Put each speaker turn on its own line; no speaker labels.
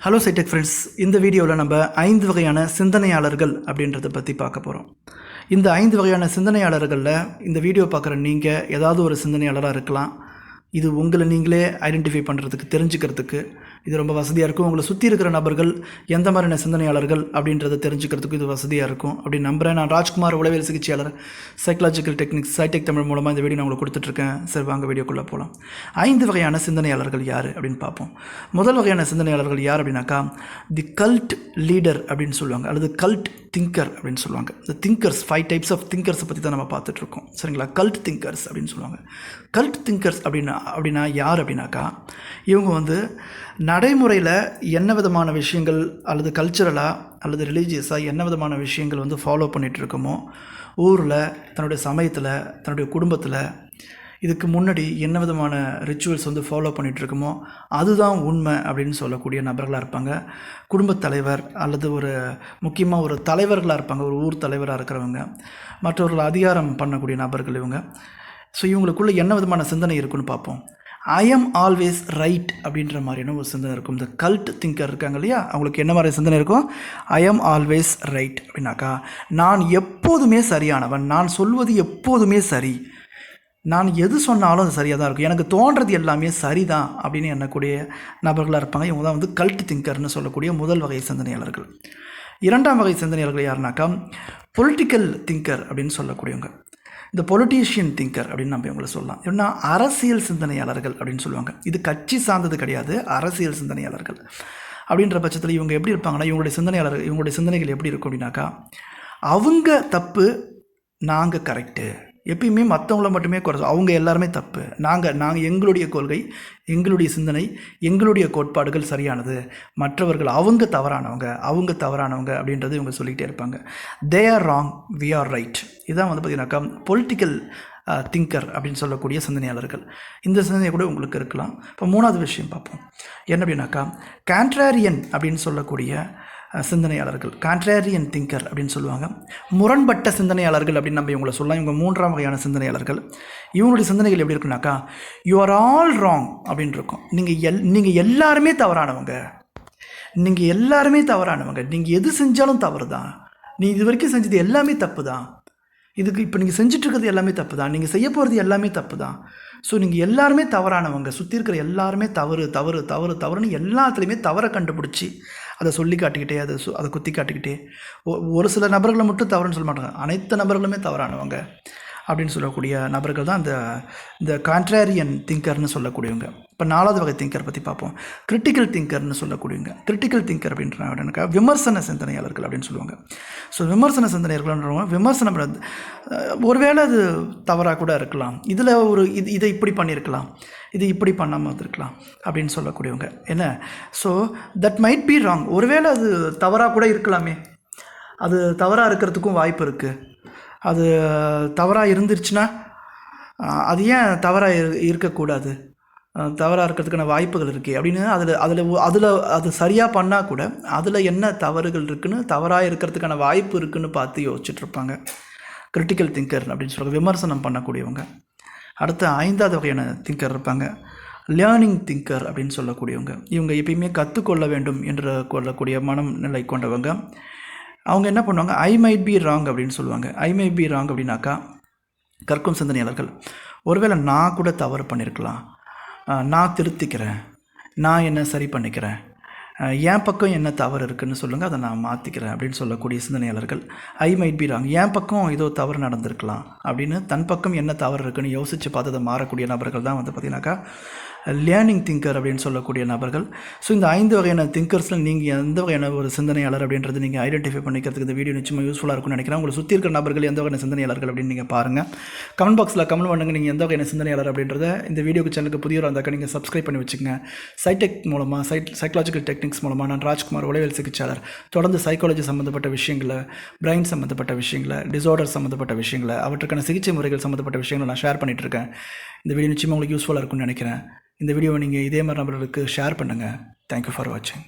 Hello சைடெக் friends, இந்த வீடியோவில் நம்ம 5 வகையான சிந்தனையாளர்கள் அப்படின்றத பற்றி பார்க்க போகிறோம். இந்த 5 வகையான சிந்தனையாளர்களில் இந்த வீடியோ பார்க்குற நீங்கள் ஏதாவது ஒரு சிந்தனையாளராக இருக்கலாம். இது உங்களை நீங்களே ஐடென்டிஃபை பண்ணுறதுக்கு, தெரிஞ்சுக்கிறதுக்கு இது ரொம்ப வசதியாக இருக்கும். உங்களை சுற்றி இருக்கிற நபர்கள் எந்த மாதிரியான சிந்தனையாளர்கள் அப்படின்றத தெரிஞ்சுக்கிறதுக்கு இது வசதியாக இருக்கும் அப்படின்னு நம்புகிறேன். நான் ராஜ்குமார், உளவியல் சிகிச்சையாளர், சைக்கலாஜிக்கல் டெக்னிக்ஸ், சைடெக் தமிழ் மூலமாக இந்த வீடியோ நான் உங்களுக்கு கொடுத்துட்ருக்கேன். சரி, வாங்க வீடியோக்குள்ளே போகலாம். 5 வகையான சிந்தனையாளர்கள் யார் அப்படின்னு பார்ப்போம். முதல் வகையான சிந்தனையாளர்கள் யார் அப்படின்னாக்கா, தி கல்ட் லீடர் அப்படின்னு சொல்லுவாங்க, அல்லது கல்ட் திங்கர் அப்படின்னு சொல்லுவாங்க. இந்த திங்கர்ஸ் 5 டைப்ஸ் ஆஃப் திங்கர்ஸை பற்றி தான் நம்ம பார்த்துட்ருக்கோம். சரிங்களா? கல்ட் திங்கர்ஸ் அப்படின்னு சொல்லுவாங்க. கல்ட் திங்கர்ஸ் அப்படின்னா யார் அப்படின்னாக்கா, இவங்க நடைமுறையில் என்ன விதமான விஷயங்கள், அல்லது கல்ச்சுரலாக அல்லது ரிலீஜியஸாக என்ன விதமான விஷயங்கள் ஃபாலோ பண்ணிகிட்டு இருக்கோமோ, ஊரில், தன்னுடைய சமயத்தில், தன்னுடைய குடும்பத்தில் இதுக்கு முன்னாடி என்ன விதமான ரிச்சுவல்ஸ் ஃபாலோ பண்ணிகிட்ருக்கோமோ அதுதான் உண்மை அப்படின்னு சொல்லக்கூடிய நபர்களாக இருப்பாங்க. குடும்பத் தலைவர் அல்லது முக்கியமாக ஒரு தலைவர்களாக இருப்பாங்க. ஒரு ஊர் தலைவராக இருக்கிறவங்க, மற்றவர்கள் அதிகாரம் பண்ணக்கூடிய நபர்கள் இவங்க. ஸோ இவங்களுக்குள்ளே என்ன விதமான சிந்தனை இருக்குன்னு பார்ப்போம். ஐ எம் ஆல்வேஸ் ரைட் அப்படின்ற மாதிரியான ஒரு சிந்தனை இருக்கும். இந்த கல்ட் திங்கர் இருக்காங்க இல்லையா, அவங்களுக்கு என்ன மாதிரி சிந்தனை இருக்கும்? ஐ எம் ஆல்வேஸ் ரைட் அப்படின்னாக்கா, நான் எப்போதுமே சரியானவன், நான் சொல்வது எப்போதுமே சரி, நான் எது சொன்னாலும் அது சரியாக தான் இருக்கும், எனக்கு தோன்றது எல்லாமே சரிதான் அப்படின்னு எண்ணக்கூடிய நபர்களாக இருப்பாங்க. இவங்க தான் கல்ட் திங்கர்னு சொல்லக்கூடிய முதல் வகை சிந்தனையாளர்கள். இரண்டாம் வகை சிந்தனையாளர்கள் யாருனாக்கா, பொலிட்டிக்கல் திங்கர் அப்படின்னு சொல்லக்கூடியவங்க. இந்த பொலிட்டீஷியன் திங்கர் அப்படின்னு நம்ம இவங்களை சொல்லலாம். ஏன்னா அரசியல் சிந்தனையாளர்கள் அப்படின்னு சொல்லுவாங்க. இது கட்சி சார்ந்தது கிடையாது, அரசியல் சிந்தனையாளர்கள். அப்படின்ற பட்சத்தில் இவங்க எப்படி இருப்பாங்கன்னா, இவங்களுடைய சிந்தனைகள் எப்படி இருக்கும் அப்படின்னாக்கா, அவங்க தப்பு, நாங்கள் கரெக்டு, எப்பயுமே மற்றவங்கள மட்டுமே குறை, அவங்க எல்லாருமே தப்பு, நாங்கள் எங்களுடைய கொள்கை, எங்களுடைய சிந்தனை, எங்களுடைய கோட்பாடுகள் சரியானது, மற்றவர்கள் அவங்க தவறானவங்க அப்படின்றது இவங்க சொல்லிக்கிட்டே இருப்பாங்க. They are wrong, we are right. இதான் பார்த்தீங்கன்னாக்கா பொலிட்டிக்கல் திங்கர் அப்படின்னு சொல்லக்கூடிய சிந்தனையாளர்கள். இந்த சிந்தனை கூட உங்களுக்கு இருக்கலாம். இப்போ மூணாவது விஷயம் பார்ப்போம். என்ன அப்படின்னாக்கா, கான்ட்ராரியன் அப்படின்னு சொல்லக்கூடிய சிந்தனையாளர்கள், கான்ட்ராரியன் திங்கர் அப்படின்னு சொல்லுவாங்க. முரண்பட்ட சிந்தனையாளர்கள் அப்படின்னு நம்ம இவங்களை சொல்லலாம். இவங்க மூன்றாம் வகையான சிந்தனையாளர்கள். இவங்களுடைய சிந்தனைகள் எப்படி இருக்குனாக்கா, யூ ஆர் ஆல் ராங் அப்படின்னு இருக்கும். நீங்கள் எல்லாருமே தவறானவங்க, நீங்கள் எது செஞ்சாலும் தவறு தான், நீ இது வரைக்கும் செஞ்சது எல்லாமே தப்பு தான், இதுக்கு இப்போ நீங்கள் செஞ்சிட்ருக்கிறது எல்லாமே தப்பு தான், நீங்கள் செய்ய போகிறது எல்லாமே தப்பு தான். ஸோ நீங்கள் எல்லாருமே தவறானவங்க, சுற்றி இருக்கிற எல்லாருமே தவறுன்னு எல்லாத்துலேயுமே தவறை கண்டுபிடிச்சி அதை சொல்லி காட்டிக்கிட்டே, அதை குத்தி காட்டிக்கிட்டே, ஒரு சில நபர்களை மட்டும் தவறுன்னு சொல்ல மாட்டாங்க, அனைத்து நபர்களுமே தவறானவங்க அப்படின்னு சொல்லக்கூடிய நபர்கள் தான் இந்த கான்ட்ராரியன் திங்கர்னு சொல்லக்கூடியவங்க. இப்போ நாலாவது வகை திங்கர் பற்றி பார்ப்போம். கிரிட்டிக்கல் திங்கர்னு சொல்லக்கூடியவங்க. கிரிட்டிக்கல் திங்கர் அப்படின்றா விமர்சன சிந்தனையாளர்கள் அப்படின்னு சொல்லுவாங்க. ஸோ விமர்சன சிந்தனையாளர்கள்ன்றவங்க விமர்சனம், ஒருவேளை அது தவறாக கூட இருக்கலாம், இதில் இதை இப்படி பண்ணியிருக்கலாம், இது இப்படி பண்ணாமல் இருந்திருக்கலாம் அப்படின்னு சொல்லக்கூடியவங்க. என்ன, so that might be wrong, ஒருவேளை அது தவறாக கூட இருக்கலாமே, அது தவறாக இருக்கிறதுக்கும் வாய்ப்பு இருக்குது. அது தவறாக இருந்துருச்சுன்னா அது ஏன் தவறாக இருக்கக்கூடாது, தவறாக இருக்கிறதுக்கான வாய்ப்புகள் இருக்குது அப்படின்னு அதில் அது சரியாக பண்ணால் கூட அதில் என்ன தவறுகள் இருக்குன்னு, தவறாக இருக்கிறதுக்கான வாய்ப்பு இருக்குதுன்னு பார்த்து யோசிச்சுட்ருப்பாங்க. கிரிட்டிக்கல் திங்கர் அப்படின்னு சொல்லுவாங்க, விமர்சனம் பண்ணக்கூடியவங்க. அடுத்த 5வது வகையான திங்கர் இருப்பாங்க, லேர்னிங் திங்கர் அப்படின்னு சொல்லக்கூடியவங்க. இவங்க எப்பயுமே கற்றுக்கொள்ள வேண்டும் என்று கொள்ளக்கூடிய மனநிலை கொண்டவங்க. அவங்க என்ன பண்ணுவாங்க, ஐ மைட் பி ராங் அப்படின்னு சொல்லுவாங்க. ஐ மைட் பி ராங் அப்படின்னாக்கா, கற்கும் சிந்தனையாளர்கள். ஒருவேளை நான் கூட தவறு பண்ணியிருக்கலாம், நான் திருத்திக்கிறேன், நான் என்ன சரி பண்ணிக்கிறேன், என் பக்கம் என்ன தவறு இருக்குதுன்னு சொல்லுங்கள், அதை நான் மாற்றிக்கிறேன் அப்படின்னு சொல்லக்கூடிய சிந்தனையாளர்கள். ஐ மைட் பி ராங், என் பக்கம் ஏதோ தவறு நடந்திருக்கலாம் அப்படின்னு தன் பக்கம் என்ன தவறு இருக்குன்னு யோசித்து பார்த்து அதை மாறக்கூடிய நபர்கள் தான் பார்த்தீங்கன்னாக்கா லேர்னிங் திங்கர் அப்படின்னு சொல்லக்கூடிய நபர்கள். ஸோ இந்த 5 வகையான திங்கர்ஸில் நீங்கள் எந்த வகையான ஒரு சிந்தனையாளர் அப்படின்றது நீங்கள் ஐடென்டிஃபை பண்ணிக்கிறதுக்கு இந்த வீடியோ நிச்சயமாக யூஸ்ஃபுல்லாக இருக்கும்னு நினைக்கிறேன். உங்களை சுற்றி இருக்கிற நபர்கள் எந்த வகையான சிந்தனையாளர்கள் அப்படின்னு நீங்கள் பாருங்கள். கமெண்ட் பாக்ஸில் கமெண்ட் பண்ணுங்கள், நீங்கள் எந்த வகையான சிந்தனையாளர் அப்படின்றத. இந்த வீடியோக்கு சேனலுக்கு புதியவராக இருந்தாக்கா நீங்கள் சப்ஸ்கிரைப் பண்ணி வச்சுக்கோங்க. சைடெக் மூலமாக, சைக்கலாஜிக்கல் டெக்னிக்ஸ் மூலமாக நான் ராஜ்குமார், உளவியல் சிகிச்சையாளர், தொடர்ந்து சைக்காலஜி சம்மந்தப்பட்ட விஷயங்களை, பிரெயின் சம்மந்தப்பட்ட விஷயங்களை, டிசார்டர் சம்மந்தப்பட்ட விஷயங்களை, அவற்றுக்கான சிகிச்சை முறைகள் சம்மந்தப்பட்ட விஷயங்களை நான் ஷேர் பண்ணிகிட்ருக்கேன். இந்த வீடியோ நிச்சயமாக உங்களுக்கு யூஸ்ஃபுல்லாக இருக்கும்னு நினைக்கிறேன். இந்த வீடியோவை நீங்கள் இதே மாதிரி நபர்களுக்கு ஷேர் பண்ணுங்கள். தேங்க்யூ ஃபார் வாட்சிங்.